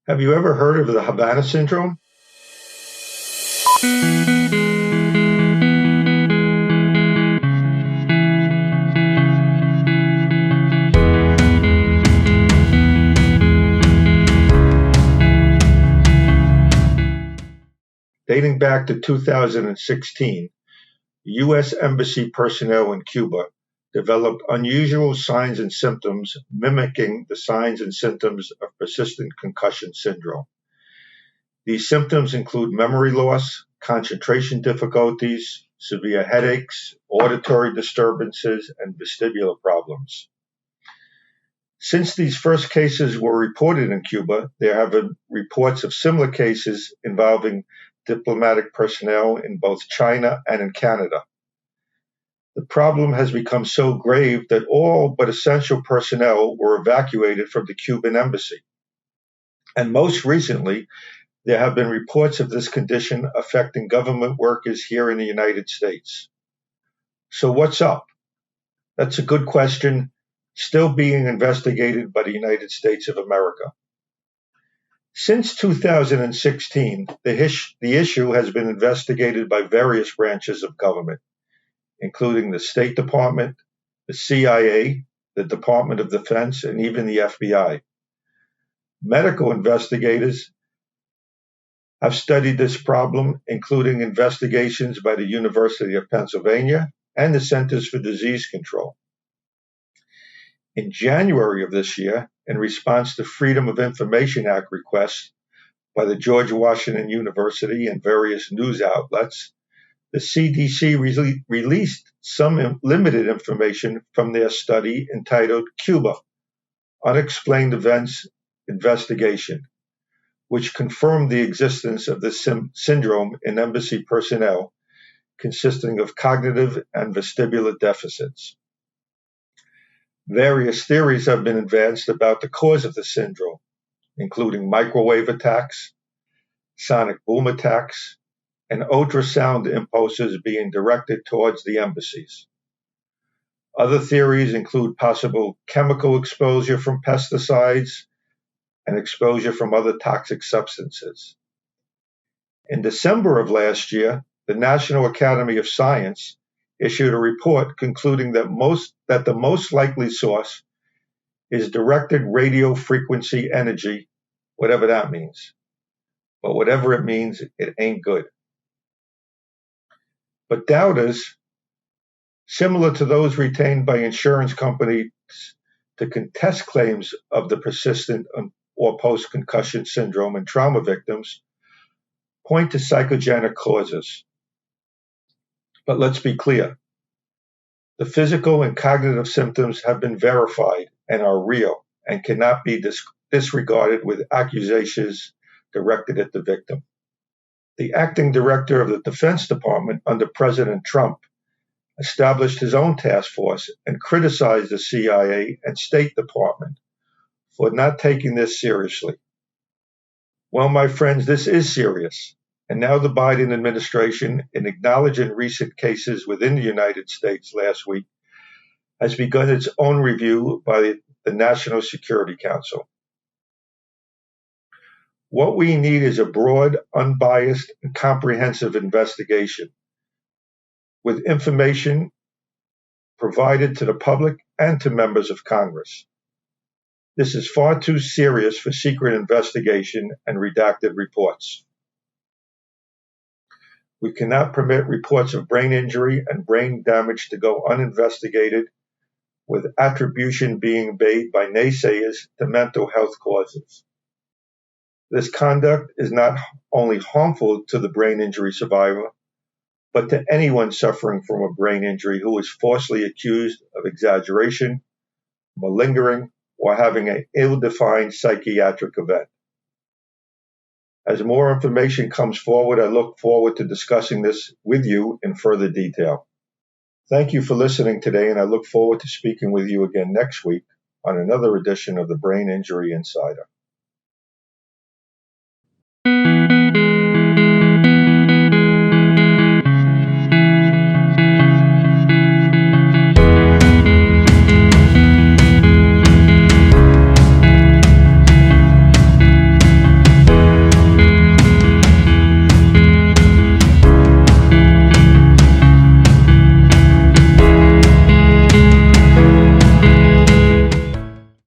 Have you ever heard of the Havana Syndrome? Dating back to 2016, U.S. Embassy personnel in Cuba developed unusual signs and symptoms mimicking the signs and symptoms of persistent concussion syndrome. These symptoms include memory loss, concentration difficulties, severe headaches, auditory disturbances, and vestibular problems. Since these first cases were reported in Cuba, there have been reports of similar cases involving diplomatic personnel in both China and in Canada. The problem has become so grave that all but essential personnel were evacuated from the Cuban embassy. And most recently, there have been reports of this condition affecting government workers here in the United States. So what's up? That's a good question, still being investigated by the United States of America. Since 2016, the issue has been investigated by various branches of government, including the State Department, the CIA, the Department of Defense, and even the FBI. Medical investigators have studied this problem, including investigations by the University of Pennsylvania and the Centers for Disease Control. In January of this year, in response to Freedom of Information Act requests by the George Washington University and various news outlets, the CDC released some limited information from their study entitled Cuba, Unexplained Events Investigation, which confirmed the existence of this syndrome in embassy personnel consisting of cognitive and vestibular deficits. Various theories have been advanced about the cause of the syndrome, including microwave attacks, sonic boom attacks, and ultrasound impulses being directed towards the embassies. Other theories include possible chemical exposure from pesticides and exposure from other toxic substances. In December of last year, the National Academy of Science issued a report concluding that the most likely source is directed radio frequency energy, whatever that means. But whatever it means, it ain't good. But doubters, similar to those retained by insurance companies to contest claims of the persistent or post-concussion syndrome in trauma victims, point to psychogenic causes. But let's be clear. The physical and cognitive symptoms have been verified and are real and cannot be disregarded with accusations directed at the victim. The acting director of the Defense Department under President Trump established his own task force and criticized the CIA and State Department for not taking this seriously. Well, my friends, this is serious. And now the Biden administration, in acknowledging recent cases within the United States last week, has begun its own review by the National Security Council. What we need is a broad, unbiased, and comprehensive investigation with information provided to the public and to members of Congress. This is far too serious for secret investigation and redacted reports. We cannot permit reports of brain injury and brain damage to go uninvestigated, with attribution being made by naysayers to mental health causes. This conduct is not only harmful to the brain injury survivor, but to anyone suffering from a brain injury who is falsely accused of exaggeration, malingering, or having an ill-defined psychiatric event. As more information comes forward, I look forward to discussing this with you in further detail. Thank you for listening today, and I look forward to speaking with you again next week on another edition of the Brain Injury Insider.